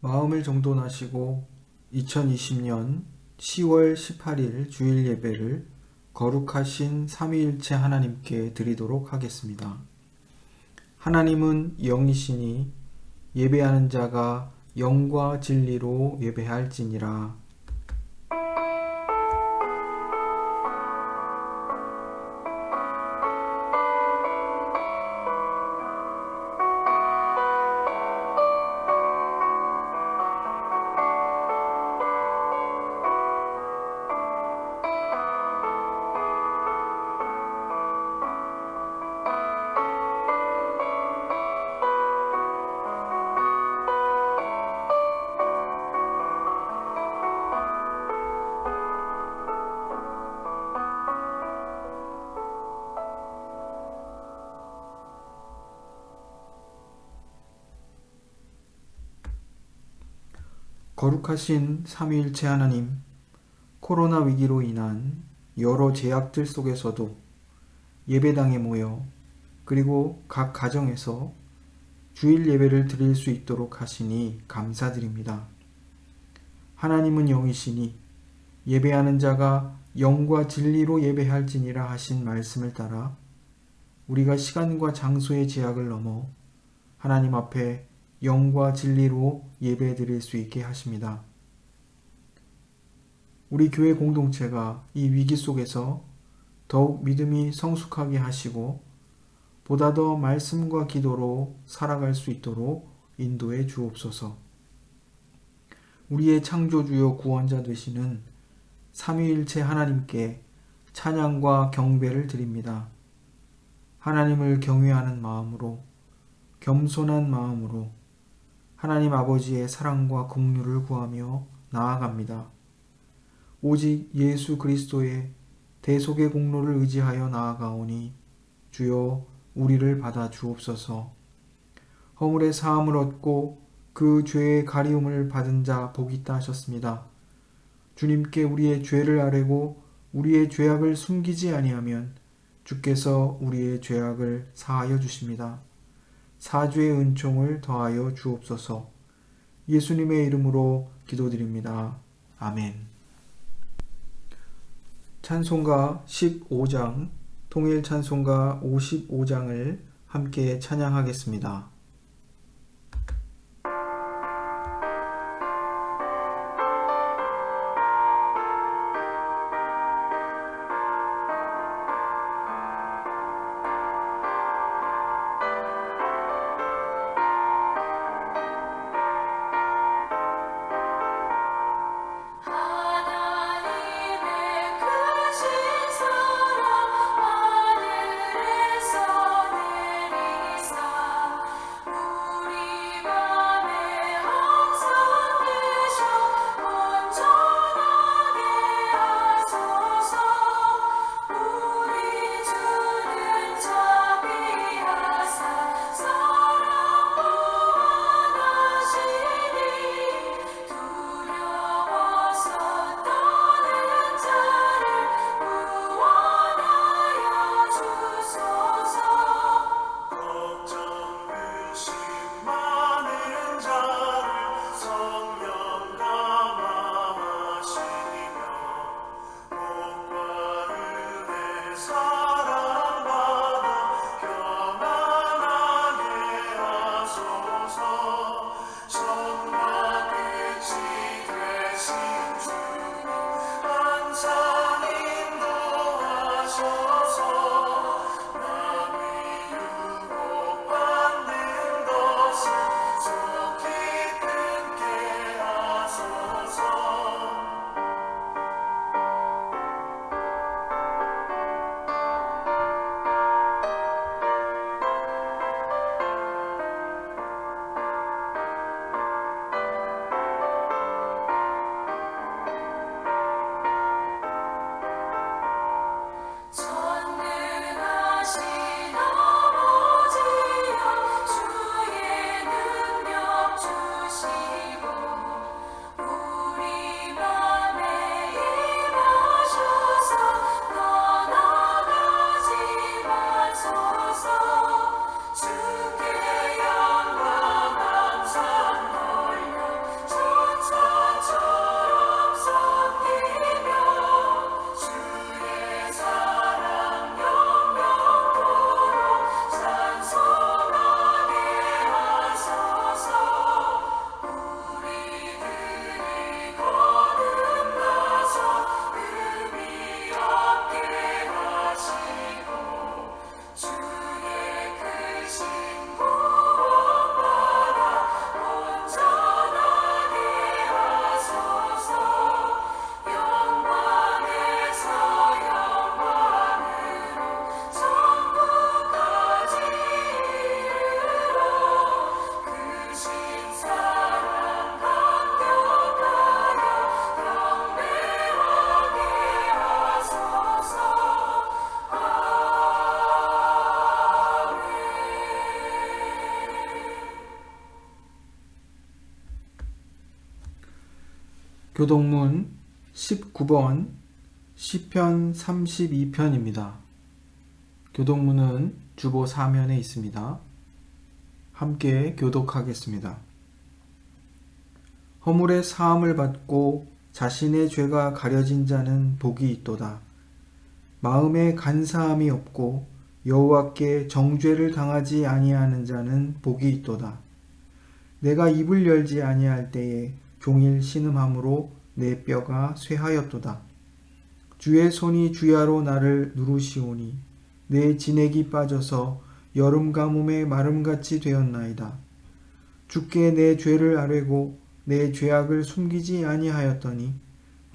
마음을 정돈하시고 2020년 10월 18일 주일 예배를 거룩하신 삼위일체 하나님께 드리도록 하겠습니다. 하나님은 영이시니 예배하는 자가 영과 진리로 예배할지니라. 거룩하신 삼위일체 하나님, 코로나 위기로 인한 여러 제약들 속에서도 예배당에 모여 그리고 각 가정에서 주일 예배를 드릴 수 있도록 하시니 감사드립니다. 하나님은 영이시니 예배하는 자가 영과 진리로 예배할지니라 하신 말씀을 따라 우리가 시간과 장소의 제약을 넘어 하나님 앞에 영과 진리로 예배드릴 수 있게 하십니다. 우리 교회 공동체가 이 위기 속에서 더욱 믿음이 성숙하게 하시고 보다 더 말씀과 기도로 살아갈 수 있도록 인도해 주옵소서. 우리의 창조주요 구원자 되시는 삼위일체 하나님께 찬양과 경배를 드립니다. 하나님을 경외하는 마음으로, 겸손한 마음으로 하나님 아버지의 사랑과 긍휼을 구하며 나아갑니다. 오직 예수 그리스도의 대속의 공로를 의지하여 나아가오니 주여 우리를 받아 주옵소서. 허물의 사함을 얻고 그 죄의 가리움을 받은 자 복이 있다 하셨습니다. 주님께 우리의 죄를 아뢰고 우리의 죄악을 숨기지 아니하면 주께서 우리의 죄악을 사하여 주십니다. 사죄의 은총을 더하여 주옵소서. 예수님의 이름으로 기도드립니다. 아멘. 찬송가 15장, 통일 찬송가 55장을 함께 찬양하겠습니다. 저 교동문 19번 시편 32편입니다. 교동문은 주보 사면에 있습니다. 함께 교독하겠습니다. 허물의 사함을 받고 자신의 죄가 가려진 자는 복이 있도다. 마음에 간사함이 없고 여호와께 정죄를 당하지 아니하는 자는 복이 있도다. 내가 입을 열지 아니할 때에 종일 신음함으로 내 뼈가 쇠하였도다. 주의 손이 주야로 나를 누르시오니 내 진액이 빠져서 여름 가뭄의 마름같이 되었나이다. 주께 내 죄를 아뢰고 내 죄악을 숨기지 아니하였더니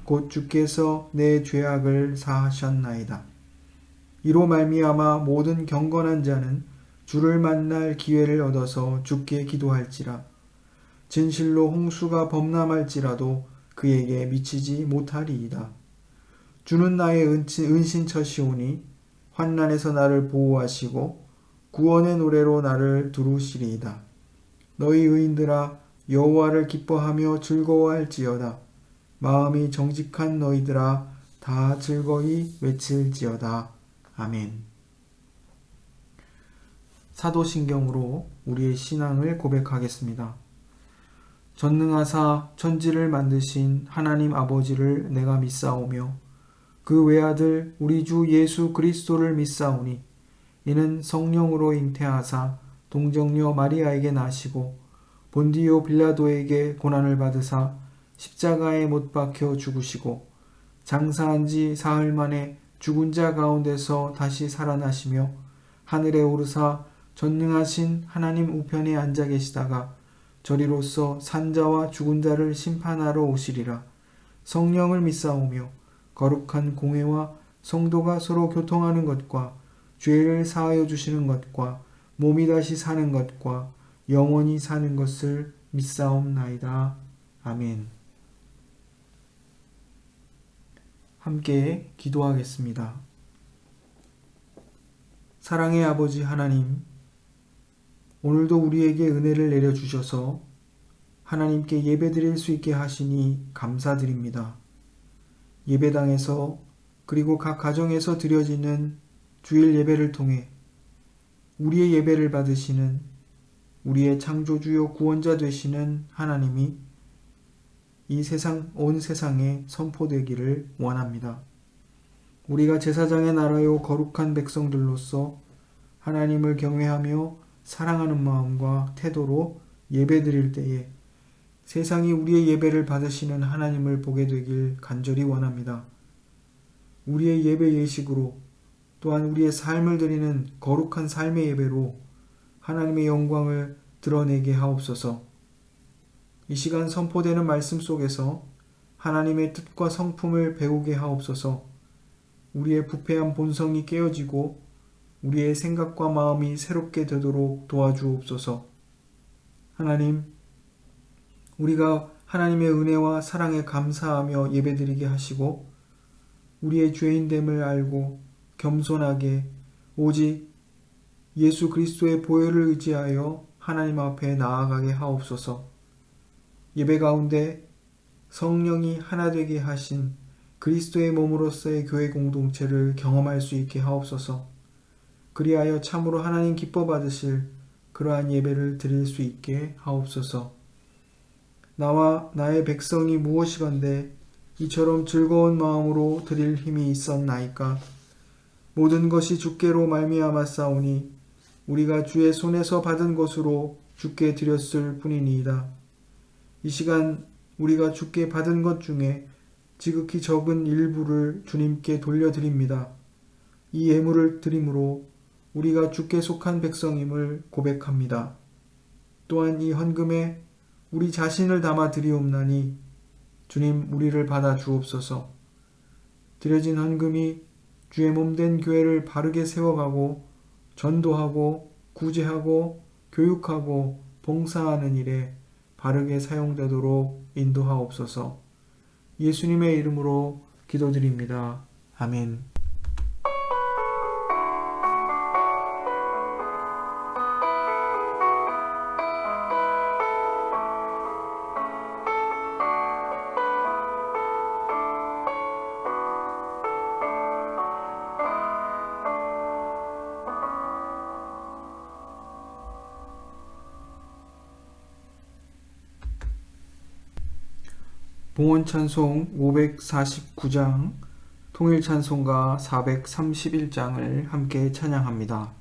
곧 주께서 내 죄악을 사하셨나이다. 이로 말미암아 모든 경건한 자는 주를 만날 기회를 얻어서 주께 기도할지라. 진실로 홍수가 범람할지라도 그에게 미치지 못하리이다. 주는 나의 은신처시오니 환난에서 나를 보호하시고 구원의 노래로 나를 두루시리이다. 너희 의인들아 여호와를 기뻐하며 즐거워할지어다. 마음이 정직한 너희들아 다 즐거이 외칠지어다. 아멘. 사도신경으로 우리의 신앙을 고백하겠습니다. 전능하사 천지를 만드신 하나님 아버지를 내가 믿사오며 그 외아들 우리 주 예수 그리스도를 믿사오니 이는 성령으로 잉태하사 동정녀 마리아에게 나시고 본디오 빌라도에게 고난을 받으사 십자가에 못 박혀 죽으시고 장사한 지 사흘 만에 죽은 자 가운데서 다시 살아나시며 하늘에 오르사 전능하신 하나님 우편에 앉아 계시다가 저리로서 산자와 죽은 자를 심판하러 오시리라. 성령을 믿사오며 거룩한 공회와 성도가 서로 교통하는 것과 죄를 사하여 주시는 것과 몸이 다시 사는 것과 영원히 사는 것을 믿사옵나이다. 아멘. 함께 기도하겠습니다. 사랑의 아버지 하나님, 오늘도 우리에게 은혜를 내려주셔서 하나님께 예배드릴 수 있게 하시니 감사드립니다. 예배당에서 그리고 각 가정에서 드려지는 주일 예배를 통해 우리의 예배를 받으시는 우리의 창조주요 구원자 되시는 하나님이 이 세상, 온 세상에 선포되기를 원합니다. 우리가 제사장의 나라요 거룩한 백성들로서 하나님을 경외하며 사랑하는 마음과 태도로 예배드릴 때에 세상이 우리의 예배를 받으시는 하나님을 보게 되길 간절히 원합니다. 우리의 예배 예식으로 또한 우리의 삶을 드리는 거룩한 삶의 예배로 하나님의 영광을 드러내게 하옵소서. 이 시간 선포되는 말씀 속에서 하나님의 뜻과 성품을 배우게 하옵소서. 우리의 부패한 본성이 깨어지고 우리의 생각과 마음이 새롭게 되도록 도와주옵소서. 하나님, 우리가 하나님의 은혜와 사랑에 감사하며 예배드리게 하시고 우리의 죄인됨을 알고 겸손하게 오직 예수 그리스도의 보혈을 의지하여 하나님 앞에 나아가게 하옵소서. 예배 가운데 성령이 하나 되게 하신 그리스도의 몸으로서의 교회 공동체를 경험할 수 있게 하옵소서. 그리하여 참으로 하나님 기뻐 받으실 그러한 예배를 드릴 수 있게 하옵소서. 나와 나의 백성이 무엇이건대 이처럼 즐거운 마음으로 드릴 힘이 있었나이까. 모든 것이 주께로 말미암았사오니 우리가 주의 손에서 받은 것으로 주께 드렸을 뿐이니이다. 이 시간 우리가 주께 받은 것 중에 지극히 적은 일부를 주님께 돌려드립니다. 이 예물을 드림으로 우리가 주께 속한 백성임을 고백합니다. 또한 이 헌금에 우리 자신을 담아 드리옵나니 주님 우리를 받아 주옵소서. 드려진 헌금이 주의 몸된 교회를 바르게 세워가고 전도하고 구제하고 교육하고 봉사하는 일에 바르게 사용되도록 인도하옵소서. 예수님의 이름으로 기도드립니다. 아멘. 봉헌찬송 549장, 통일찬송가 431장을 함께 찬양합니다.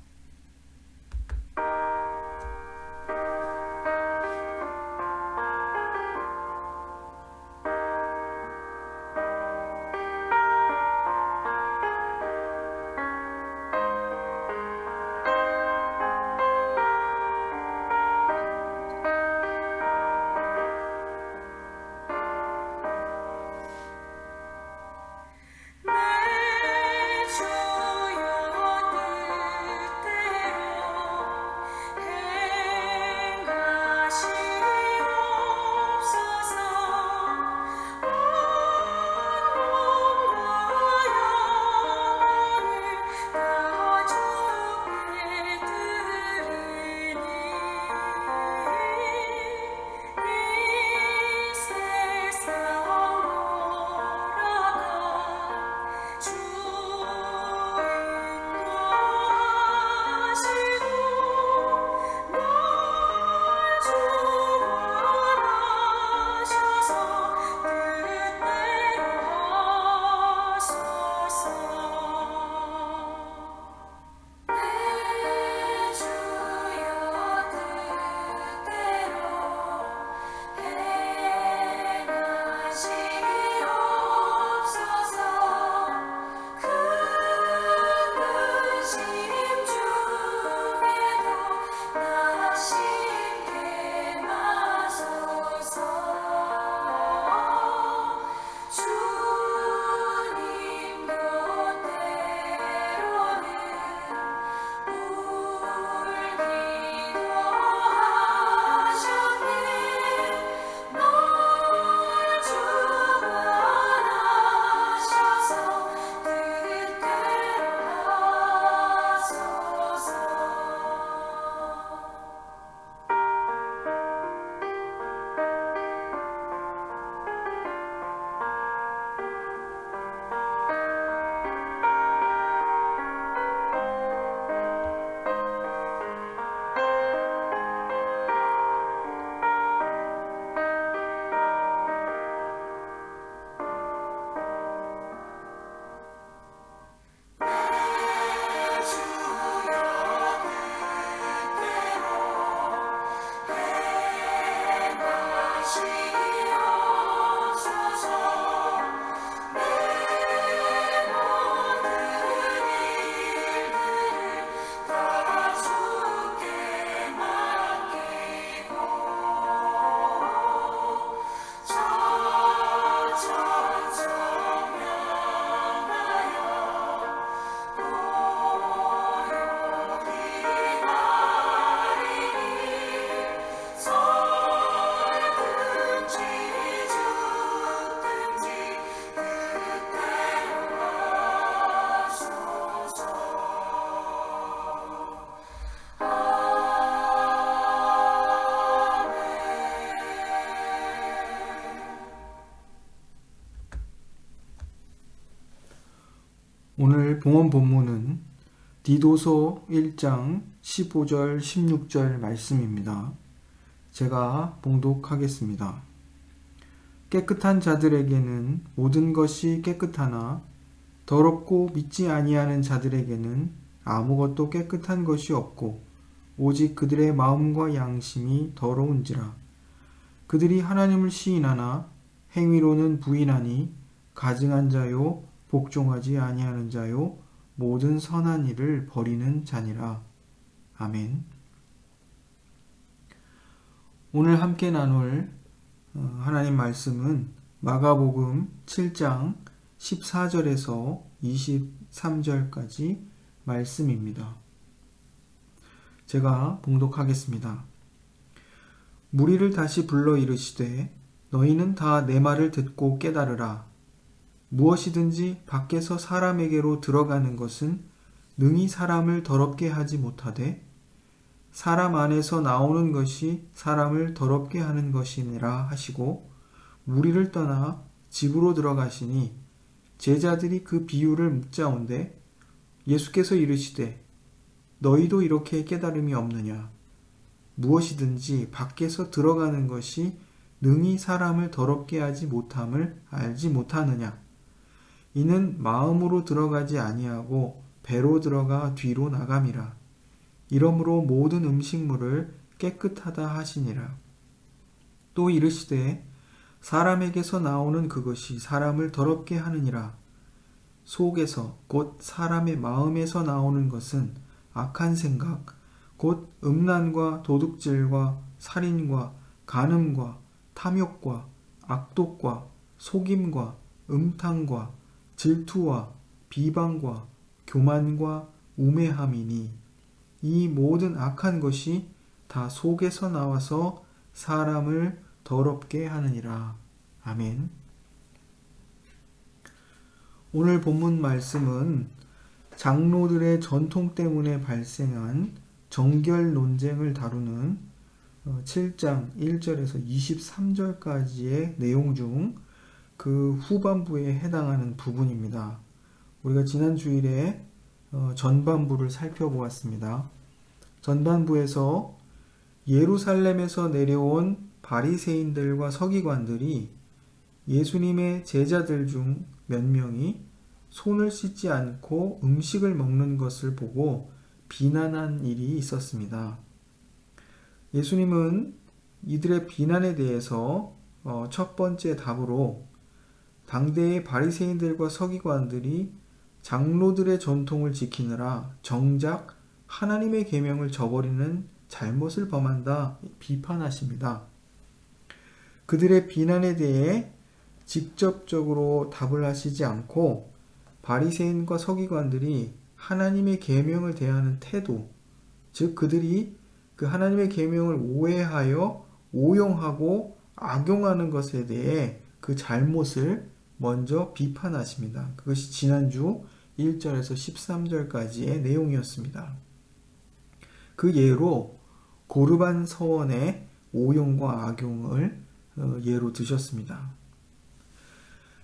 오늘 봉헌 본문은 디도서 1장 15절 16절 말씀입니다. 제가 봉독하겠습니다. 깨끗한 자들에게는 모든 것이 깨끗하나 더럽고 믿지 아니하는 자들에게는 아무것도 깨끗한 것이 없고 오직 그들의 마음과 양심이 더러운지라. 그들이 하나님을 시인하나 행위로는 부인하니 가증한 자요 복종하지 아니하는 자요 모든 선한 일을 버리는 자니라. 아멘. 오늘 함께 나눌 하나님 말씀은 마가복음 7장 14절에서 23절까지 말씀입니다. 제가 봉독하겠습니다. 무리를 다시 불러 이르시되 너희는 다 내 말을 듣고 깨달으라. 무엇이든지 밖에서 사람에게로 들어가는 것은 능히 사람을 더럽게 하지 못하되 사람 안에서 나오는 것이 사람을 더럽게 하는 것이니라 하시고 무리를 떠나 집으로 들어가시니 제자들이 그 비유를 묻자온데 예수께서 이르시되 너희도 이렇게 깨달음이 없느냐. 무엇이든지 밖에서 들어가는 것이 능히 사람을 더럽게 하지 못함을 알지 못하느냐. 이는 마음으로 들어가지 아니하고 배로 들어가 뒤로 나감이라. 이러므로 모든 음식물을 깨끗하다 하시니라. 또 이르시되 사람에게서 나오는 그것이 사람을 더럽게 하느니라. 속에서 곧 사람의 마음에서 나오는 것은 악한 생각, 곧 음란과 도둑질과 살인과 간음과 탐욕과 악독과 속임과 음탕과 질투와 비방과 교만과 우매함이니 이 모든 악한 것이 다 속에서 나와서 사람을 더럽게 하느니라. 아멘. 오늘 본문 말씀은 장로들의 전통 때문에 발생한 정결 논쟁을 다루는 7장 1절에서 23절까지의 내용 중 그 후반부에 해당하는 부분입니다. 우리가 지난 주일에 전반부를 살펴보았습니다. 전반부에서 예루살렘에서 내려온 바리새인들과 서기관들이 예수님의 제자들 중 몇 명이 손을 씻지 않고 음식을 먹는 것을 보고 비난한 일이 있었습니다. 예수님은 이들의 비난에 대해서 첫 번째 답으로 당대의 바리새인들과 서기관들이 장로들의 전통을 지키느라 정작 하나님의 계명을 저버리는 잘못을 범한다 비판하십니다. 그들의 비난에 대해 직접적으로 답을 하시지 않고 바리새인과 서기관들이 하나님의 계명을 대하는 태도, 즉 그들이 그 하나님의 계명을 오해하여 오용하고 악용하는 것에 대해 그 잘못을 먼저 비판하십니다. 그것이 지난주 1절에서 13절까지의 내용이었습니다. 그 예로 고르반 서원의 오용과 악용을 예로 드셨습니다.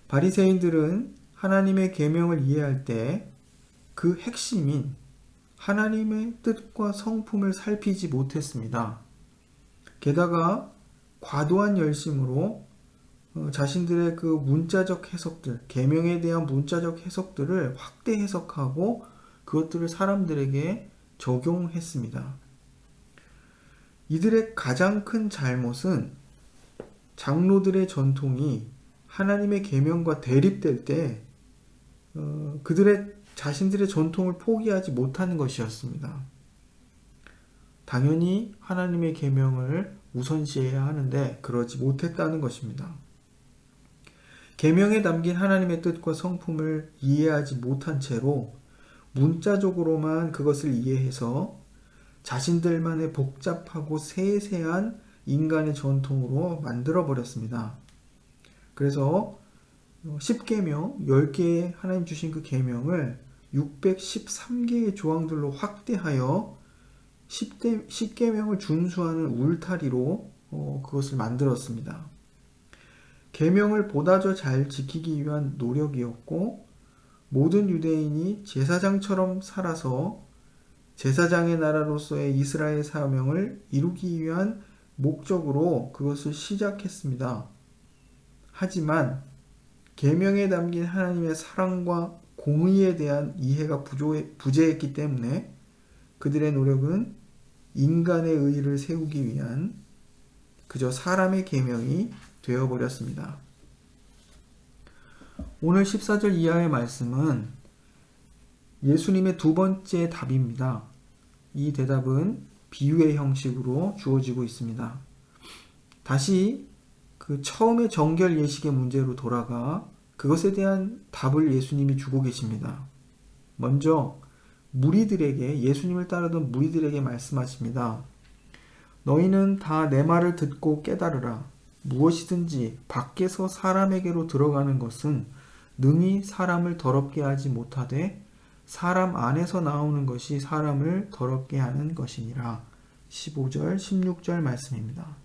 바리새인들은 하나님의 계명을 이해할 때 그 핵심인 하나님의 뜻과 성품을 살피지 못했습니다. 게다가 과도한 열심으로 자신들의 그 문자적 해석들, 계명에 대한 문자적 해석들을 확대 해석하고 그것들을 사람들에게 적용했습니다. 이들의 가장 큰 잘못은 장로들의 전통이 하나님의 계명과 대립될 때 그들의 자신들의 전통을 포기하지 못하는 것이었습니다. 당연히 하나님의 계명을 우선시해야 하는데 그러지 못했다는 것입니다. 계명에 담긴 하나님의 뜻과 성품을 이해하지 못한 채로 문자적으로만 그것을 이해해서 자신들만의 복잡하고 세세한 인간의 전통으로 만들어버렸습니다. 그래서 10계명, 10개의 하나님 주신 그 계명을 613개의 조항들로 확대하여 10계명을 준수하는 울타리로 그것을 만들었습니다. 계명을 보다 더 잘 지키기 위한 노력이었고 모든 유대인이 제사장처럼 살아서 제사장의 나라로서의 이스라엘 사명을 이루기 위한 목적으로 그것을 시작했습니다. 하지만 계명에 담긴 하나님의 사랑과 공의에 대한 이해가 부재했기 때문에 그들의 노력은 인간의 의의를 세우기 위한 그저 사람의 계명이 되어버렸습니다. 오늘 14절 이하의 말씀은 예수님의 두 번째 답입니다. 이 대답은 비유의 형식으로 주어지고 있습니다. 다시 그 처음의 정결 예식의 문제로 돌아가 그것에 대한 답을 예수님이 주고 계십니다. 먼저 무리들에게, 예수님을 따르던 무리들에게 말씀하십니다. 너희는 다 내 말을 듣고 깨달으라. 무엇이든지 밖에서 사람에게로 들어가는 것은 능히 사람을 더럽게 하지 못하되 사람 안에서 나오는 것이 사람을 더럽게 하는 것이니라. 15절, 16절 말씀입니다.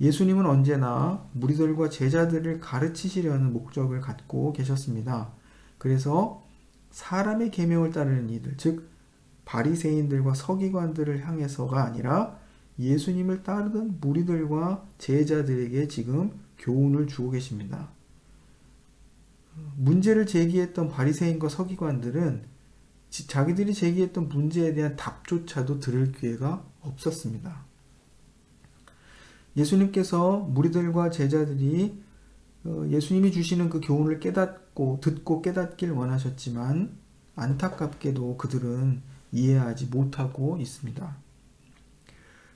예수님은 언제나 무리들과 제자들을 가르치시려는 목적을 갖고 계셨습니다. 그래서 사람의 계명을 따르는 이들, 즉 바리새인들과 서기관들을 향해서가 아니라 예수님을 따르던 무리들과 제자들에게 지금 교훈을 주고 계십니다. 문제를 제기했던 바리새인과 서기관들은 자기들이 제기했던 문제에 대한 답조차도 들을 기회가 없었습니다. 예수님께서 무리들과 제자들이 예수님이 주시는 그 교훈을 듣고 깨닫길 원하셨지만 안타깝게도 그들은 이해하지 못하고 있습니다.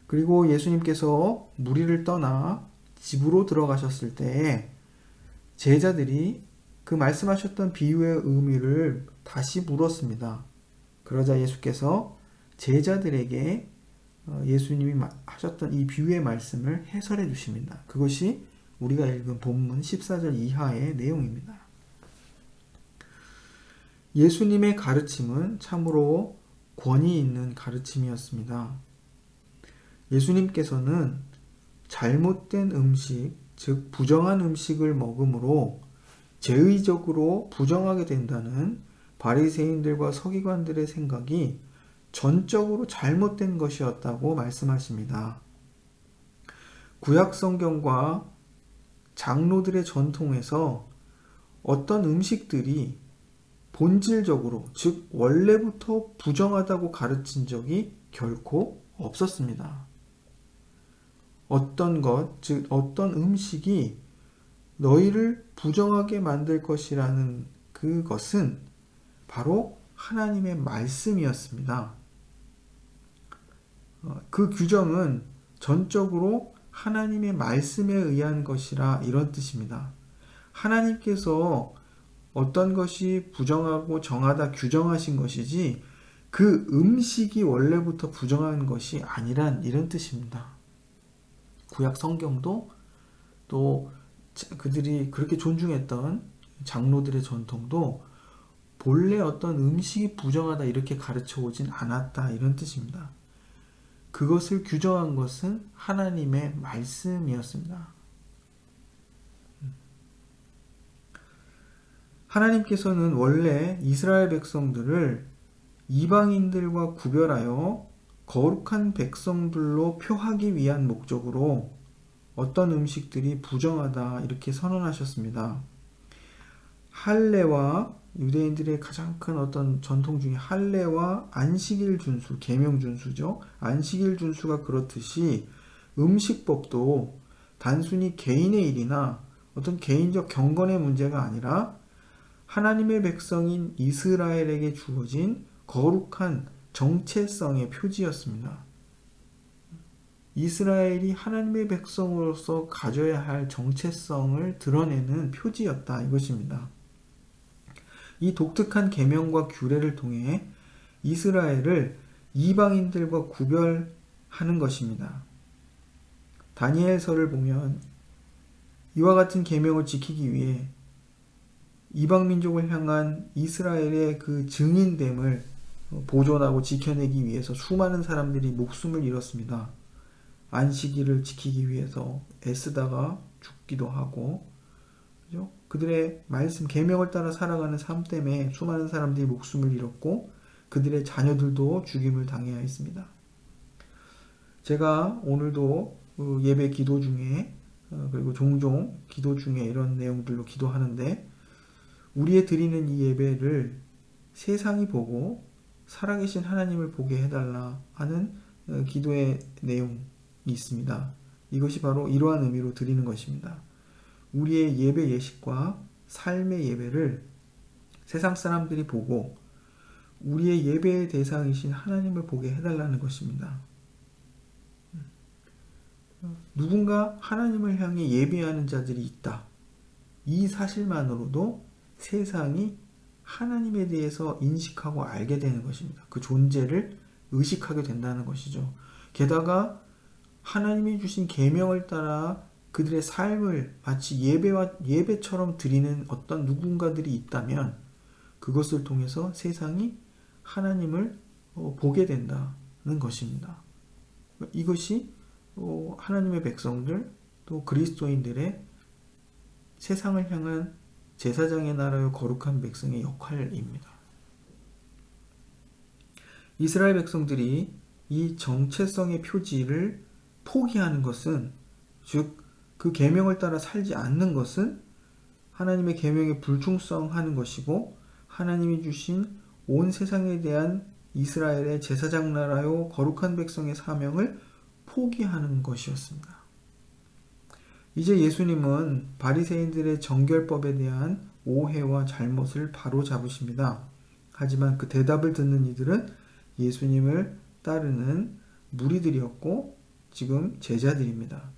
그리고 예수님께서 무리를 떠나 집으로 들어가셨을 때 제자들이 그 말씀하셨던 비유의 의미를 다시 물었습니다. 그러자 예수께서 제자들에게 예수님이 하셨던 이 비유의 말씀을 해설해 주십니다. 그것이 우리가 읽은 본문 14절 이하의 내용입니다. 예수님의 가르침은 참으로 권위 있는 가르침이었습니다. 예수님께서는 잘못된 음식, 즉 부정한 음식을 먹음으로 죄의적으로 부정하게 된다는 바리새인들과 서기관들의 생각이 전적으로 잘못된 것이었다고 말씀하십니다. 구약 성경과 장로들의 전통에서 어떤 음식들이 본질적으로, 즉 원래부터 부정하다고 가르친 적이 결코 없었습니다. 어떤 것, 즉 어떤 음식이 너희를 부정하게 만들 것이라는 그것은 바로 하나님의 말씀이었습니다. 그 규정은 전적으로 하나님의 말씀에 의한 것이라 이런 뜻입니다. 하나님께서 어떤 것이 부정하고 정하다 규정하신 것이지 그 음식이 원래부터 부정한 것이 아니란 이런 뜻입니다. 구약 성경도 또 그들이 그렇게 존중했던 장로들의 전통도 본래 어떤 음식이 부정하다 이렇게 가르쳐 오진 않았다 이런 뜻입니다. 그것을 규정한 것은 하나님의 말씀이었습니다. 하나님께서는 원래 이스라엘 백성들을 이방인들과 구별하여 거룩한 백성들로 표하기 위한 목적으로 어떤 음식들이 부정하다 이렇게 선언하셨습니다. 할례와 유대인들의 가장 큰 어떤 전통 중에 할례와 안식일 준수, 계명 준수죠. 안식일 준수가 그렇듯이 음식법도 단순히 개인의 일이나 어떤 개인적 경건의 문제가 아니라 하나님의 백성인 이스라엘에게 주어진 거룩한 정체성의 표지였습니다. 이스라엘이 하나님의 백성으로서 가져야 할 정체성을 드러내는 표지였다 이것입니다. 이 독특한 계명과 규례를 통해 이스라엘을 이방인들과 구별하는 것입니다. 다니엘서를 보면 이와 같은 계명을 지키기 위해 이방 민족을 향한 이스라엘의 그 증인됨을 보존하고 지켜내기 위해서 수많은 사람들이 목숨을 잃었습니다. 안식일을 지키기 위해서 애쓰다가 죽기도 하고, 그죠? 그들의 말씀, 계명을 따라 살아가는 삶 때문에 수많은 사람들이 목숨을 잃었고 그들의 자녀들도 죽임을 당해야 했습니다. 제가 오늘도 예배 기도 중에 그리고 종종 기도 중에 이런 내용들로 기도하는데 우리의 드리는 이 예배를 세상이 보고 살아계신 하나님을 보게 해달라 하는 기도의 내용이 있습니다. 이것이 바로 이러한 의미로 드리는 것입니다. 우리의 예배 예식과 삶의 예배를 세상 사람들이 보고 우리의 예배의 대상이신 하나님을 보게 해달라는 것입니다. 누군가 하나님을 향해 예배하는 자들이 있다. 이 사실만으로도 세상이 하나님에 대해서 인식하고 알게 되는 것입니다. 그 존재를 의식하게 된다는 것이죠. 게다가 하나님이 주신 계명을 따라 그들의 삶을 마치 예배처럼 드리는 어떤 누군가들이 있다면 그것을 통해서 세상이 하나님을 보게 된다는 것입니다. 이것이 하나님의 백성들 또 그리스도인들의 세상을 향한 제사장의 나라요 거룩한 백성의 역할입니다. 이스라엘 백성들이 이 정체성의 표지를 포기하는 것은, 즉 그 계명을 따라 살지 않는 것은 하나님의 계명에 불충성하는 것이고 하나님이 주신 온 세상에 대한 이스라엘의 제사장 나라요 거룩한 백성의 사명을 포기하는 것이었습니다. 이제 예수님은 바리새인들의 정결법에 대한 오해와 잘못을 바로 잡으십니다. 하지만 그 대답을 듣는 이들은 예수님을 따르는 무리들이었고 지금 제자들입니다.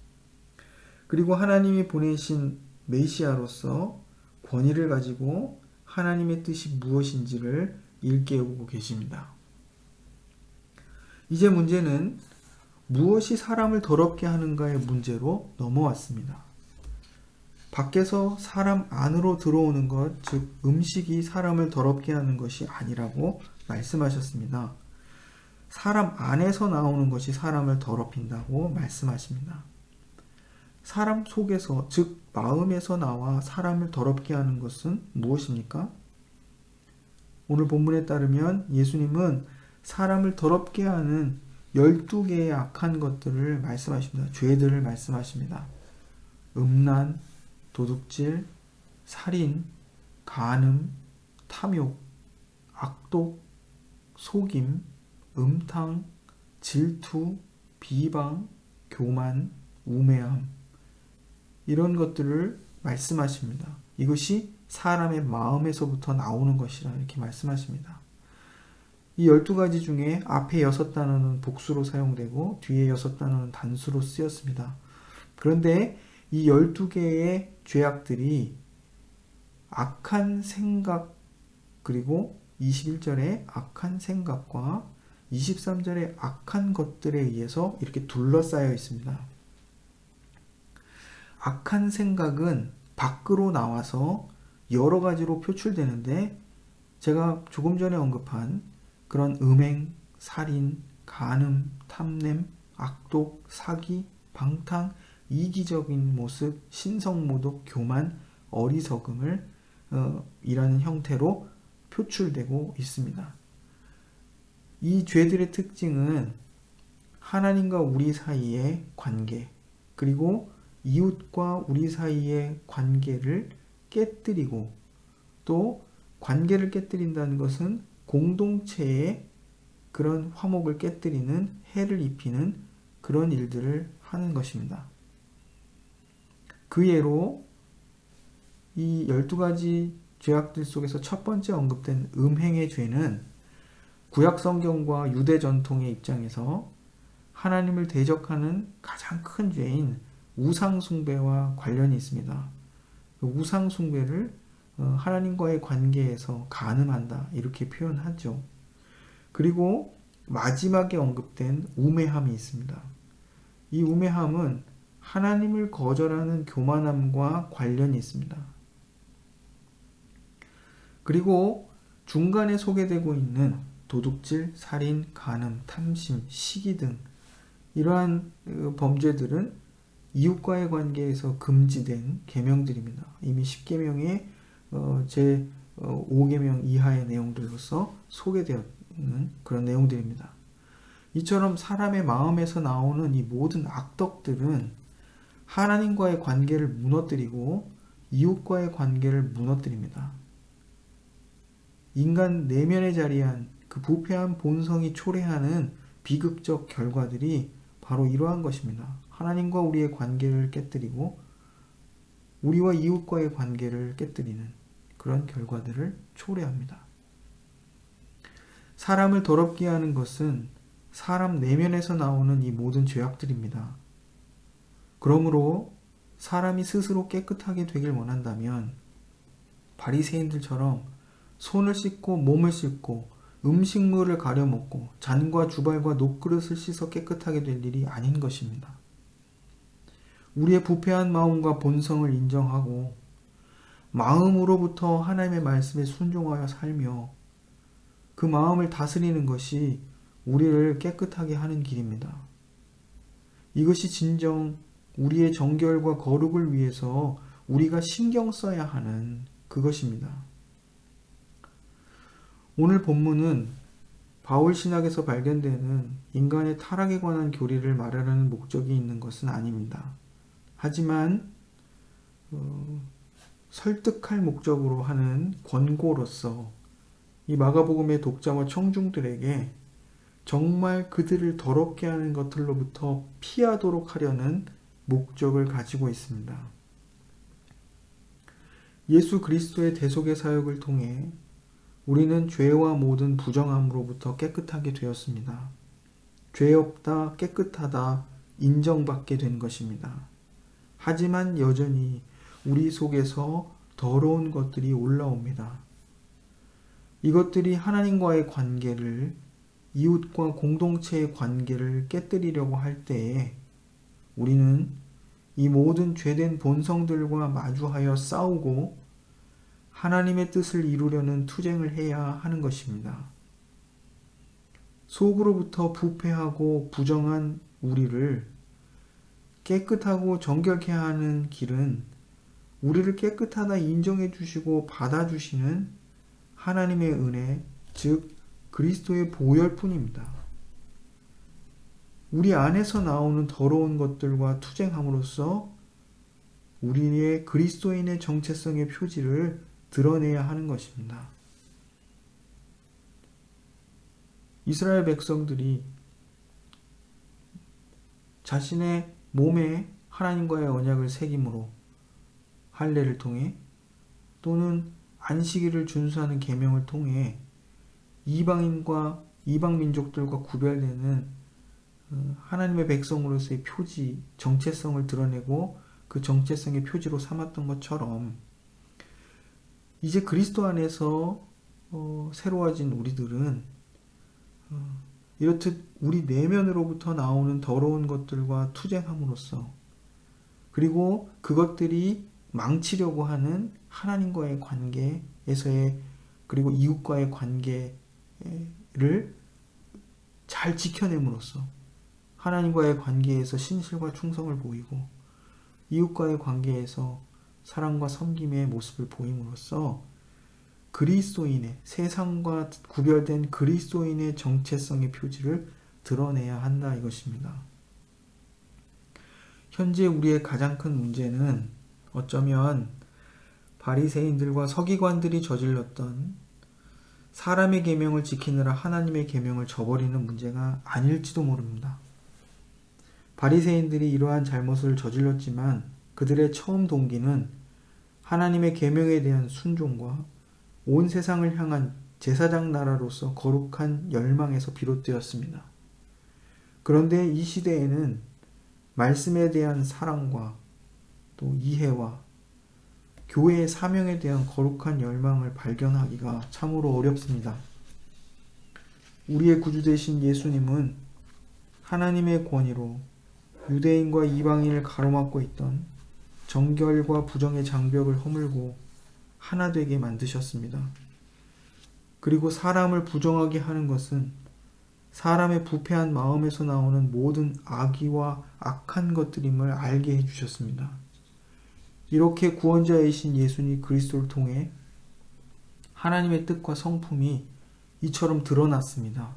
그리고 하나님이 보내신 메시아로서 권위를 가지고 하나님의 뜻이 무엇인지를 일깨우고 계십니다. 이제 문제는 무엇이 사람을 더럽게 하는가의 문제로 넘어왔습니다. 밖에서 사람 안으로 들어오는 것, 즉 음식이 사람을 더럽게 하는 것이 아니라고 말씀하셨습니다. 사람 안에서 나오는 것이 사람을 더럽힌다고 말씀하십니다. 사람 속에서, 즉 마음에서 나와 사람을 더럽게 하는 것은 무엇입니까? 오늘 본문에 따르면 예수님은 사람을 더럽게 하는 12개의 악한 것들을 말씀하십니다. 죄들을 말씀하십니다. 음란, 도둑질, 살인, 간음, 탐욕, 악독, 속임, 음탕, 질투, 비방, 교만, 우매함, 이런 것들을 말씀하십니다. 이것이 사람의 마음에서부터 나오는 것이라 이렇게 말씀하십니다. 이 12가지 중에 앞에 6단어는 복수로 사용되고 뒤에 6단어는 단수로 쓰였습니다. 그런데 이 12개의 죄악들이 악한 생각, 그리고 21절에 악한 생각과 23절에 악한 것들에 의해서 이렇게 둘러싸여 있습니다. 악한 생각은 밖으로 나와서 여러 가지로 표출되는데 제가 조금 전에 언급한 그런 음행, 살인, 간음, 탐냄, 악독, 사기, 방탕, 이기적인 모습, 신성모독, 교만, 어리석음을 이라는 형태로 표출되고 있습니다. 이 죄들의 특징은 하나님과 우리 사이의 관계, 그리고 이웃과 우리 사이의 관계를 깨뜨리고, 또 관계를 깨뜨린다는 것은 공동체의 그런 화목을 깨뜨리는, 해를 입히는 그런 일들을 하는 것입니다. 그 예로 이 12가지 죄악들 속에서 첫 번째 언급된 음행의 죄는 구약 성경과 유대 전통의 입장에서 하나님을 대적하는 가장 큰 죄인 우상 숭배와 관련이 있습니다. 우상 숭배를 하나님과의 관계에서 간음한다 이렇게 표현하죠. 그리고 마지막에 언급된 우매함이 있습니다. 이 우매함은 하나님을 거절하는 교만함과 관련이 있습니다. 그리고 중간에 소개되고 있는 도둑질, 살인, 간음, 탐심, 시기 등 이러한 범죄들은 이웃과의 관계에서 금지된 계명들입니다. 이미 10계명의 제 5계명 이하의 내용들로서 소개되었는 그런 내용들입니다. 이처럼 사람의 마음에서 나오는 이 모든 악덕들은 하나님과의 관계를 무너뜨리고 이웃과의 관계를 무너뜨립니다. 인간 내면에 자리한 그 부패한 본성이 초래하는 비극적 결과들이 바로 이러한 것입니다. 하나님과 우리의 관계를 깨뜨리고 우리와 이웃과의 관계를 깨뜨리는 그런 결과들을 초래합니다. 사람을 더럽게 하는 것은 사람 내면에서 나오는 이 모든 죄악들입니다. 그러므로 사람이 스스로 깨끗하게 되길 원한다면 바리새인들처럼 손을 씻고 몸을 씻고 음식물을 가려 먹고 잔과 주발과 녹그릇을 씻어 깨끗하게 될 일이 아닌 것입니다. 우리의 부패한 마음과 본성을 인정하고 마음으로부터 하나님의 말씀에 순종하여 살며 그 마음을 다스리는 것이 우리를 깨끗하게 하는 길입니다. 이것이 진정 우리의 정결과 거룩을 위해서 우리가 신경 써야 하는 그것입니다. 오늘 본문은 바울 신학에서 발견되는 인간의 타락에 관한 교리를 말하려는 목적이 있는 것은 아닙니다. 하지만 설득할 목적으로 하는 권고로서 이 마가복음의 독자와 청중들에게 정말 그들을 더럽게 하는 것들로부터 피하도록 하려는 목적을 가지고 있습니다. 예수 그리스도의 대속의 사역을 통해 우리는 죄와 모든 부정함으로부터 깨끗하게 되었습니다. 죄 없다, 깨끗하다 인정받게 된 것입니다. 하지만 여전히 우리 속에서 더러운 것들이 올라옵니다. 이것들이 하나님과의 관계를, 이웃과 공동체의 관계를 깨뜨리려고 할 때에 우리는 이 모든 죄된 본성들과 마주하여 싸우고 하나님의 뜻을 이루려는 투쟁을 해야 하는 것입니다. 속으로부터 부패하고 부정한 우리를 깨끗하고 정결케 하는 길은 우리를 깨끗하다 인정해 주시고 받아주시는 하나님의 은혜, 즉 그리스도의 보혈뿐입니다. 우리 안에서 나오는 더러운 것들과 투쟁함으로써 우리의 그리스도인의 정체성의 표지를 드러내야 하는 것입니다. 이스라엘 백성들이 자신의 몸에 하나님과의 언약을 새김으로 할례를 통해 또는 안식일을 준수하는 계명을 통해 이방인과 이방 민족들과 구별되는 하나님의 백성으로서의 표지, 정체성을 드러내고 그 정체성의 표지로 삼았던 것처럼 이제 그리스도 안에서 새로워진 우리들은 이렇듯 우리 내면으로부터 나오는 더러운 것들과 투쟁함으로써 그리고 그것들이 망치려고 하는 하나님과의 관계에서의 그리고 이웃과의 관계를 잘 지켜냄으로써 하나님과의 관계에서 신실과 충성을 보이고 이웃과의 관계에서 사랑과 섬김의 모습을 보임으로써 그리스도인의 세상과 구별된 그리스도인의 정체성의 표지를 드러내야 한다 이것입니다. 현재 우리의 가장 큰 문제는 어쩌면 바리새인들과 서기관들이 저질렀던 사람의 계명을 지키느라 하나님의 계명을 저버리는 문제가 아닐지도 모릅니다. 바리새인들이 이러한 잘못을 저질렀지만 그들의 처음 동기는 하나님의 계명에 대한 순종과 온 세상을 향한 제사장 나라로서 거룩한 열망에서 비롯되었습니다. 그런데 이 시대에는 말씀에 대한 사랑과 또 이해와 교회의 사명에 대한 거룩한 열망을 발견하기가 참으로 어렵습니다. 우리의 구주 되신 예수님은 하나님의 권위로 유대인과 이방인을 가로막고 있던 정결과 부정의 장벽을 허물고 하나 되게 만드셨습니다. 그리고 사람을 부정하게 하는 것은 사람의 부패한 마음에서 나오는 모든 악의와 악한 것들임을 알게 해주셨습니다. 이렇게 구원자이신 예수님 그리스도를 통해 하나님의 뜻과 성품이 이처럼 드러났습니다.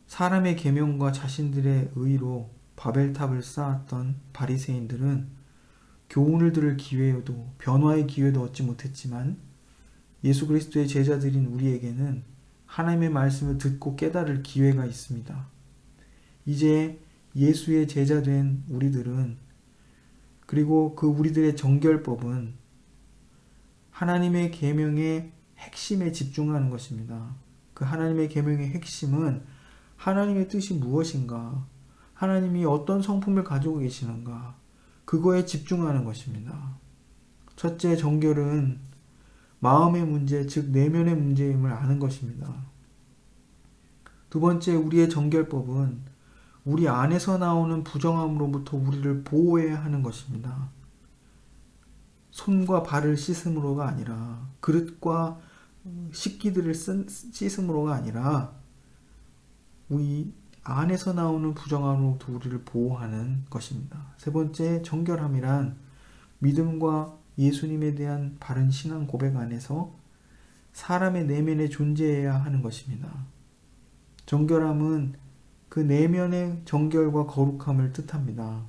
사람의 계명과 자신들의 의로 바벨탑을 쌓았던 바리새인들은 교훈을 들을 기회도 변화의 기회도 얻지 못했지만 예수 그리스도의 제자들인 우리에게는 하나님의 말씀을 듣고 깨달을 기회가 있습니다. 이제 예수의 제자된 우리들은 그리고 그 우리들의 정결법은 하나님의 계명의 핵심에 집중하는 것입니다. 그 하나님의 계명의 핵심은 하나님의 뜻이 무엇인가, 하나님이 어떤 성품을 가지고 계시는가, 그거에 집중하는 것입니다. 첫째, 정결은 마음의 문제, 즉 내면의 문제임을 아는 것입니다. 두 번째, 우리의 정결법은 우리 안에서 나오는 부정함으로부터 우리를 보호해야 하는 것입니다. 손과 발을 씻음으로가 아니라 그릇과 식기들을 씻음으로가 아니라 우리 안에서 나오는 부정함으로부터 우리를 보호하는 것입니다. 세 번째, 정결함이란 믿음과 예수님에 대한 바른 신앙 고백 안에서 사람의 내면에 존재해야 하는 것입니다. 정결함은 그 내면의 정결과 거룩함을 뜻합니다.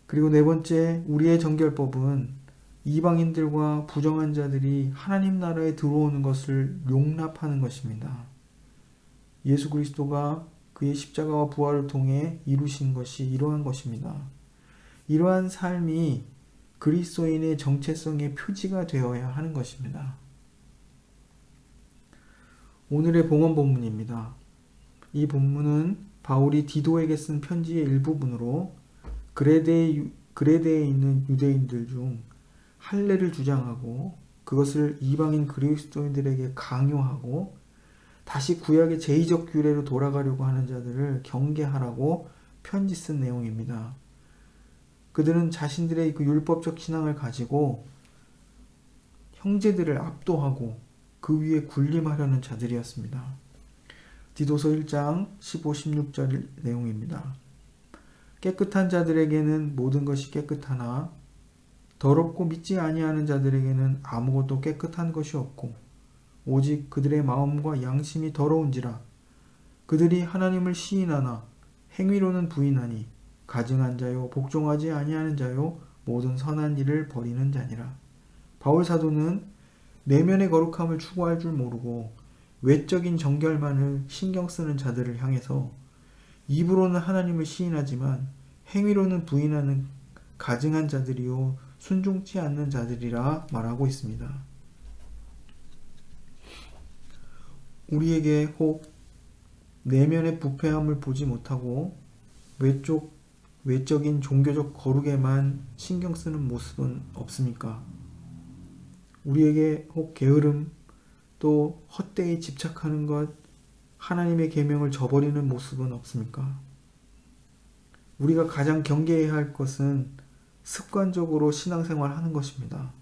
그리고 네 번째, 우리의 정결법은 이방인들과 부정한 자들이 하나님 나라에 들어오는 것을 용납하는 것입니다. 예수 그리스도가 그의 십자가와 부활을 통해 이루신 것이 이러한 것입니다. 이러한 삶이 그리스도인의 정체성의 표지가 되어야 하는 것입니다. 오늘의 봉헌 본문입니다. 이 본문은 바울이 디도에게 쓴 편지의 일부분으로 그레데에 있는 유대인들 중 할례를 주장하고 그것을 이방인 그리스도인들에게 강요하고 다시 구약의 제의적 규례로 돌아가려고 하는 자들을 경계하라고 편지 쓴 내용입니다. 그들은 자신들의 그 율법적 신앙을 가지고 형제들을 압도하고 그 위에 군림하려는 자들이었습니다. 디도서 1장 15, 16절 내용입니다. 깨끗한 자들에게는 모든 것이 깨끗하나 더럽고 믿지 아니하는 자들에게는 아무것도 깨끗한 것이 없고 오직 그들의 마음과 양심이 더러운지라. 그들이 하나님을 시인하나 행위로는 부인하니 가증한 자요 복종하지 아니하는 자요 모든 선한 일을 버리는 자니라. 바울 사도는 내면의 거룩함을 추구할 줄 모르고 외적인 정결만을 신경 쓰는 자들을 향해서 입으로는 하나님을 시인하지만 행위로는 부인하는 가증한 자들이요 순종치 않는 자들이라 말하고 있습니다. 우리에게 혹 내면의 부패함을 보지 못하고 외적인 종교적 거룩에만 신경 쓰는 모습은 없습니까? 우리에게 혹 게으름, 또 헛되이 집착하는 것, 하나님의 계명을 저버리는 모습은 없습니까? 우리가 가장 경계해야 할 것은 습관적으로 신앙생활하는 것입니다.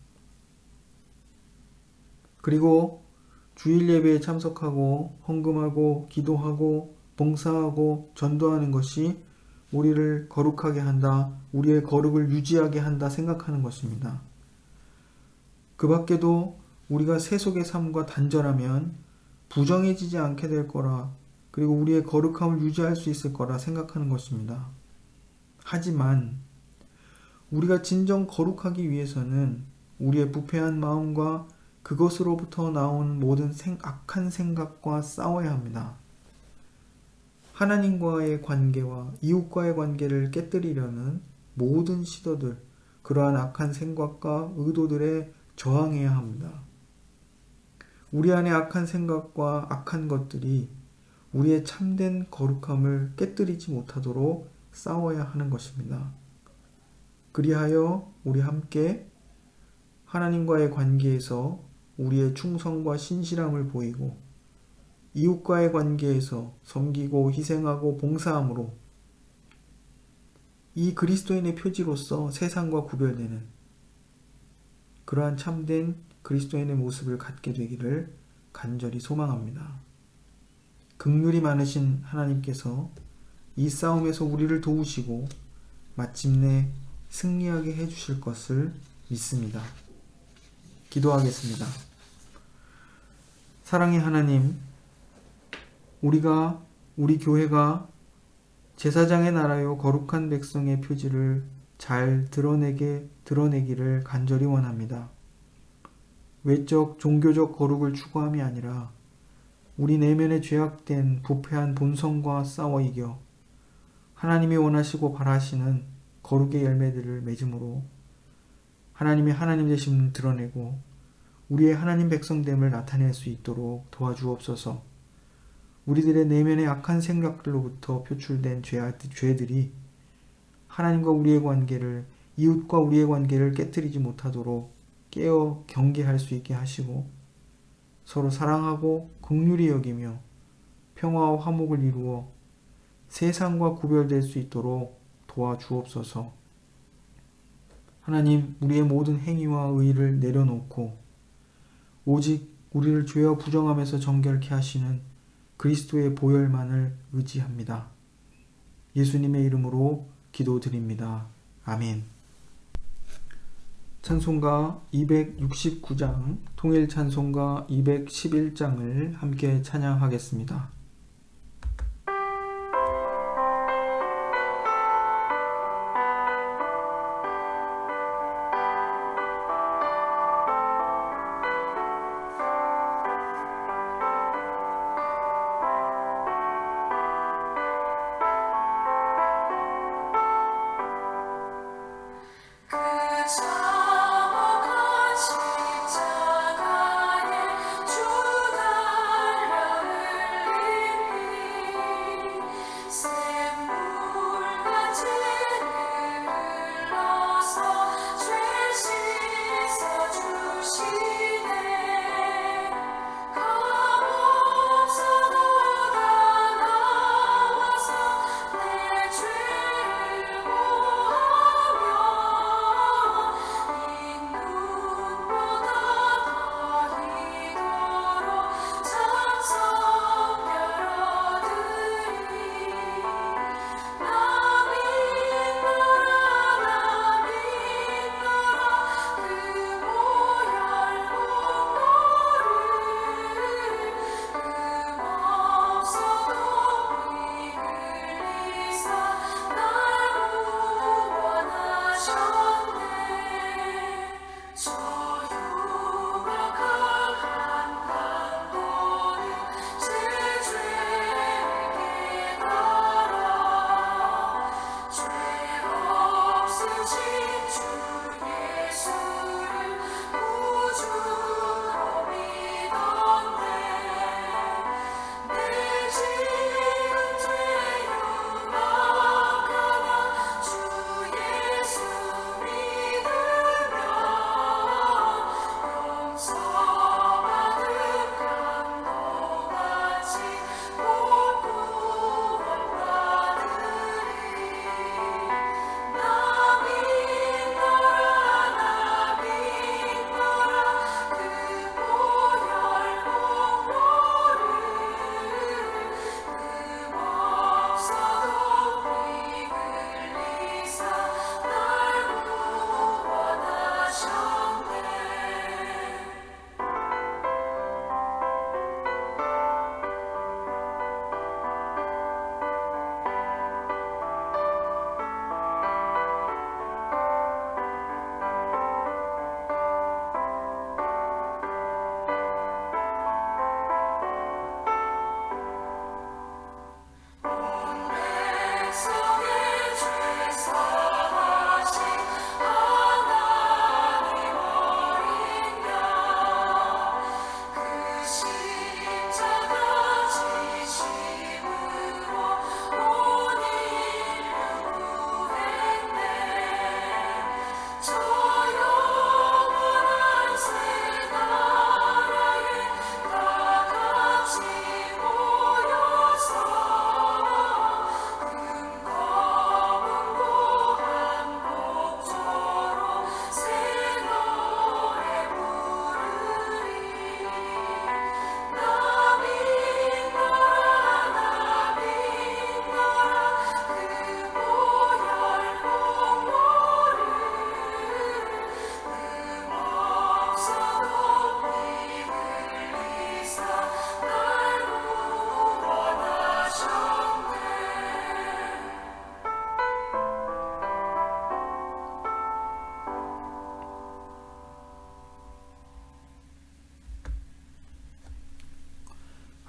그리고 주일 예배에 참석하고 헌금하고 기도하고 봉사하고 전도하는 것이 우리를 거룩하게 한다, 우리의 거룩을 유지하게 한다 생각하는 것입니다. 그 밖에도 우리가 세속의 삶과 단절하면 부정해지지 않게 될 거라, 그리고 우리의 거룩함을 유지할 수 있을 거라 생각하는 것입니다. 하지만 우리가 진정 거룩하기 위해서는 우리의 부패한 마음과 그것으로부터 나오는 모든 악한 생각과 싸워야 합니다. 하나님과의 관계와 이웃과의 관계를 깨뜨리려는 모든 시도들, 그러한 악한 생각과 의도들에 저항해야 합니다. 우리 안에 악한 생각과 악한 것들이 우리의 참된 거룩함을 깨뜨리지 못하도록 싸워야 하는 것입니다. 그리하여 우리 함께 하나님과의 관계에서 우리의 충성과 신실함을 보이고 이웃과의 관계에서 섬기고 희생하고 봉사함으로 이 그리스도인의 표지로서 세상과 구별되는 그러한 참된 그리스도인의 모습을 갖게 되기를 간절히 소망합니다. 긍휼이 많으신 하나님께서 이 싸움에서 우리를 도우시고 마침내 승리하게 해주실 것을 믿습니다. 기도하겠습니다. 사랑의 하나님, 우리 교회가 제사장의 나라요 거룩한 백성의 표지를 잘 드러내기를 간절히 원합니다. 외적 종교적 거룩을 추구함이 아니라 우리 내면에 죄악된 부패한 본성과 싸워 이겨 하나님이 원하시고 바라시는 거룩의 열매들을 맺음으로 하나님의 하나님 되심을 드러내고 우리의 하나님 백성됨을 나타낼 수 있도록 도와주옵소서. 우리들의 내면의 악한 생각들로부터 표출된 죄들이 하나님과 우리의 관계를, 이웃과 우리의 관계를 깨뜨리지 못하도록 깨어 경계할 수 있게 하시고 서로 사랑하고 긍휼히 여기며 평화와 화목을 이루어 세상과 구별될 수 있도록 도와주옵소서. 하나님, 우리의 모든 행위와 의의를 내려놓고 오직 우리를 죄와 부정함에서 정결케 하시는 그리스도의 보혈만을 의지합니다. 예수님의 이름으로 기도드립니다. 아멘. 찬송가 269장, 통일 찬송가 211장을 함께 찬양하겠습니다.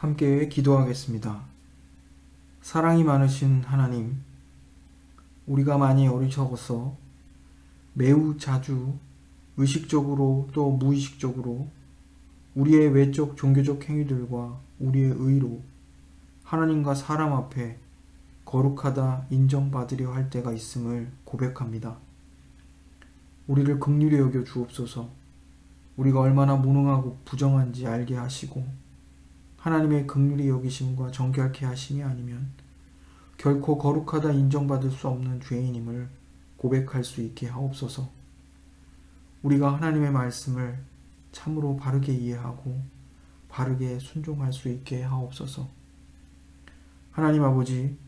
함께 기도하겠습니다. 사랑이 많으신 하나님, 우리가 많이 어리석어서 매우 자주 의식적으로 또 무의식적으로 우리의 외적 종교적 행위들과 우리의 의로 하나님과 사람 앞에 거룩하다 인정받으려 할 때가 있음을 고백합니다. 우리를 긍휼히 여겨 주옵소서. 우리가 얼마나 무능하고 부정한지 알게 하시고 하나님의 긍휼히 여기심과 정결케 하심이 아니면 결코 거룩하다 인정받을 수 없는 죄인임을 고백할 수 있게 하옵소서. 우리가 하나님의 말씀을 참으로 바르게 이해하고 바르게 순종할 수 있게 하옵소서. 하나님 아버지,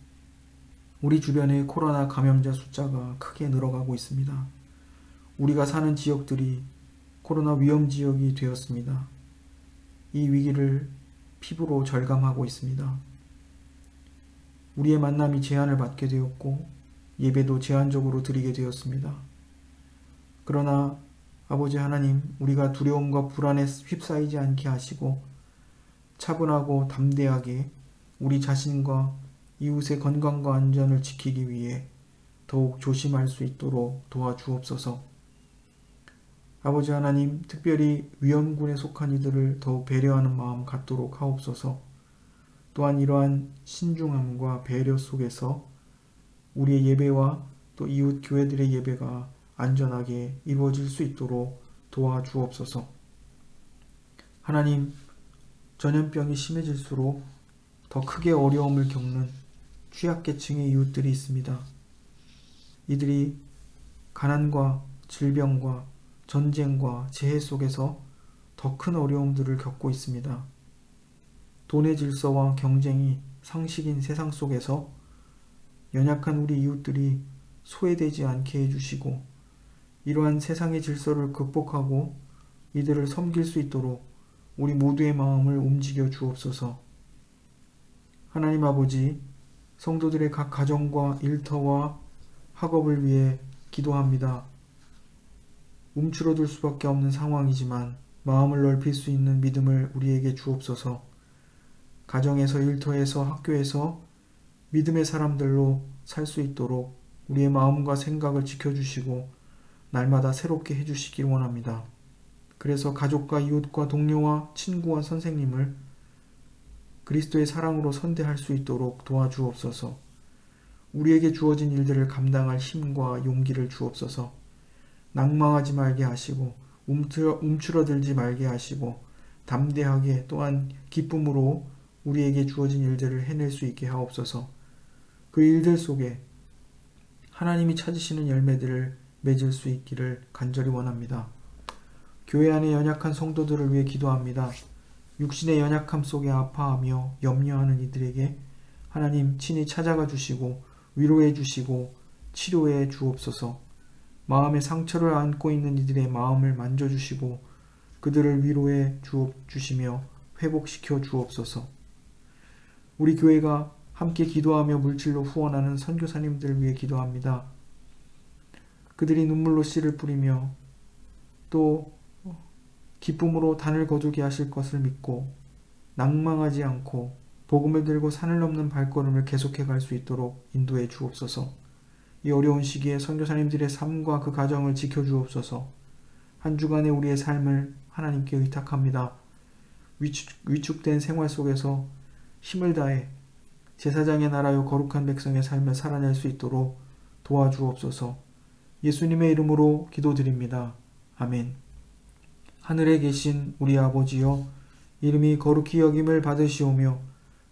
우리 주변의 코로나 감염자 숫자가 크게 늘어가고 있습니다. 우리가 사는 지역들이 코로나 위험 지역이 되었습니다. 이 위기를 피부로 절감하고 있습니다. 우리의 만남이 제한을 받게 되었고 예배도 제한적으로 드리게 되었습니다. 그러나 아버지 하나님, 우리가 두려움과 불안에 휩싸이지 않게 하시고 차분하고 담대하게 우리 자신과 이웃의 건강과 안전을 지키기 위해 더욱 조심할 수 있도록 도와주옵소서. 아버지 하나님, 특별히 위험군에 속한 이들을 더욱 배려하는 마음 갖도록 하옵소서. 또한 이러한 신중함과 배려 속에서 우리의 예배와 또 이웃 교회들의 예배가 안전하게 이루어질 수 있도록 도와주옵소서. 하나님, 전염병이 심해질수록 더 크게 어려움을 겪는 취약계층의 이웃들이 있습니다. 이들이 가난과 질병과 전쟁과 재해 속에서 더 큰 어려움들을 겪고 있습니다. 돈의 질서와 경쟁이 상식인 세상 속에서 연약한 우리 이웃들이 소외되지 않게 해주시고 이러한 세상의 질서를 극복하고 이들을 섬길 수 있도록 우리 모두의 마음을 움직여 주옵소서. 하나님 아버지, 성도들의 각 가정과 일터와 학업을 위해 기도합니다. 움츠러들 수밖에 없는 상황이지만 마음을 넓힐 수 있는 믿음을 우리에게 주옵소서. 가정에서, 일터에서, 학교에서 믿음의 사람들로 살 수 있도록 우리의 마음과 생각을 지켜주시고 날마다 새롭게 해주시길 원합니다. 그래서 가족과 이웃과 동료와 친구와 선생님을 그리스도의 사랑으로 선대할 수 있도록 도와주옵소서. 우리에게 주어진 일들을 감당할 힘과 용기를 주옵소서. 낭망하지 말게 하시고 움츠러들지 말게 하시고 담대하게 또한 기쁨으로 우리에게 주어진 일들을 해낼 수 있게 하옵소서. 그 일들 속에 하나님이 찾으시는 열매들을 맺을 수 있기를 간절히 원합니다. 교회 안에 연약한 성도들을 위해 기도합니다. 육신의 연약함 속에 아파하며 염려하는 이들에게 하나님 친히 찾아가 주시고 위로해 주시고 치료해 주옵소서. 마음의 상처를 안고 있는 이들의 마음을 만져주시고 그들을 위로해 주시며 회복시켜 주옵소서. 우리 교회가 함께 기도하며 물질로 후원하는 선교사님들을 위해 기도합니다. 그들이 눈물로 씨를 뿌리며 또 기쁨으로 단을 거두게 하실 것을 믿고 낭망하지 않고 복음을 들고 산을 넘는 발걸음을 계속해 갈 수 있도록 인도해 주옵소서. 이 어려운 시기에 선교사님들의 삶과 그 가정을 지켜주옵소서. 한 주간의 우리의 삶을 하나님께 의탁합니다. 위축된 생활 속에서 힘을 다해 제사장의 나라요 거룩한 백성의 삶을 살아낼 수 있도록 도와주옵소서. 예수님의 이름으로 기도드립니다. 아멘. 하늘에 계신 우리 아버지여, 이름이 거룩히 여김을 받으시오며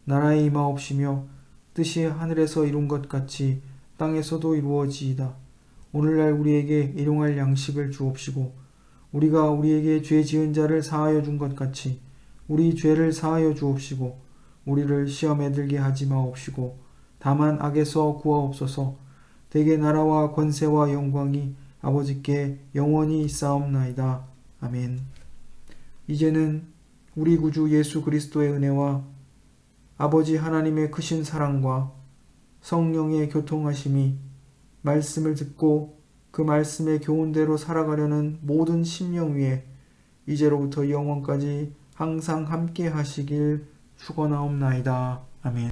나라에 임하옵시며 뜻이 하늘에서 이룬 것 같이 땅에서도 이루어지이다. 오늘날 우리에게 일용할 양식을 주옵시고 우리가 우리에게 죄 지은 자를 사하여 준 것 같이 우리 죄를 사하여 주옵시고 우리를 시험에 들게 하지 마옵시고 다만 악에서 구하옵소서. 대개 나라와 권세와 영광이 아버지께 영원히 있사옵나이다. 아멘. 이제는 우리 구주 예수 그리스도의 은혜와 아버지 하나님의 크신 사랑과 성령의 교통하심이 말씀을 듣고 그 말씀의 교훈대로 살아가려는 모든 심령 위에 이제로부터 영원까지 항상 함께 하시길 축원하옵나이다. 아멘.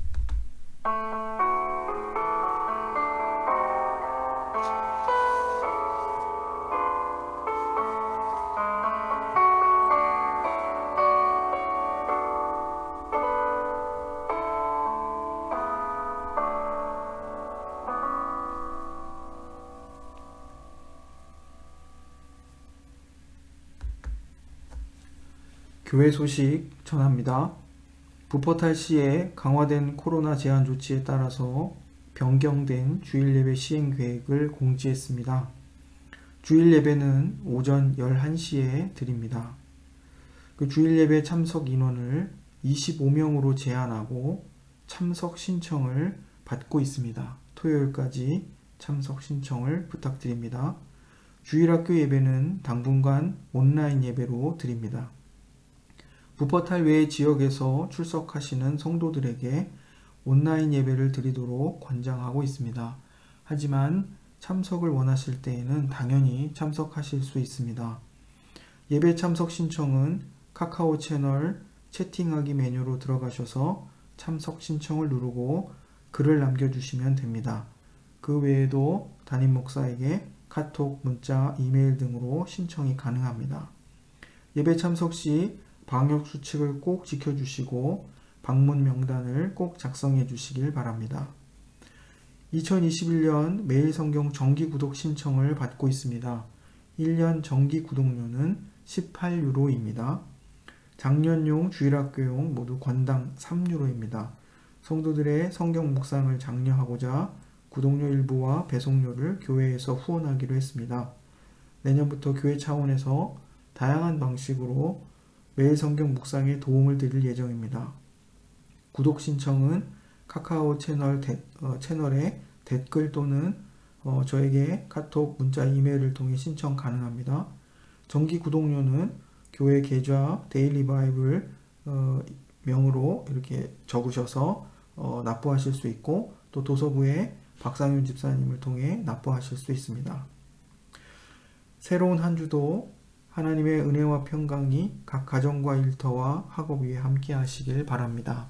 교회 소식 전합니다. 부퍼탈시의 강화된 코로나 제한 조치에 따라서 변경된 주일 예배 시행 계획을 공지했습니다. 주일 예배는 오전 11시에 드립니다. 그 주일 예배 참석 인원을 25명으로 제한하고 참석 신청을 받고 있습니다. 토요일까지 참석 신청을 부탁드립니다. 주일학교 예배는 당분간 온라인 예배로 드립니다. 부퍼탈 외의 지역에서 출석하시는 성도들에게 온라인 예배를 드리도록 권장하고 있습니다. 하지만 참석을 원하실 때에는 당연히 참석하실 수 있습니다. 예배 참석 신청은 카카오 채널 채팅하기 메뉴로 들어가셔서 참석 신청을 누르고 글을 남겨주시면 됩니다. 그 외에도 담임 목사에게 카톡, 문자, 이메일 등으로 신청이 가능합니다. 예배 참석 시 방역 수칙을 꼭 지켜주시고 방문 명단을 꼭 작성해 주시길 바랍니다. 2021년 매일 성경 정기 구독 신청을 받고 있습니다. 1년 정기 구독료는 18유로입니다. 작년용, 주일학교용 모두 권당 3유로입니다. 성도들의 성경 묵상을 장려하고자 구독료 일부와 배송료를 교회에서 후원하기로 했습니다. 내년부터 교회 차원에서 다양한 방식으로 매일 성경 묵상에 도움을 드릴 예정입니다. 구독 신청은 카카오 채널에 댓글 또는 저에게 카톡, 문자, 이메일을 통해 신청 가능합니다. 정기 구독료는 교회 계좌 데일리 바이블 명으로 이렇게 적으셔서 납부하실 수 있고 또 도서부의 박상윤 집사님을 통해 납부하실 수 있습니다. 새로운 한 주도 하나님의 은혜와 평강이 각 가정과 일터와 학업 위에 함께 하시길 바랍니다.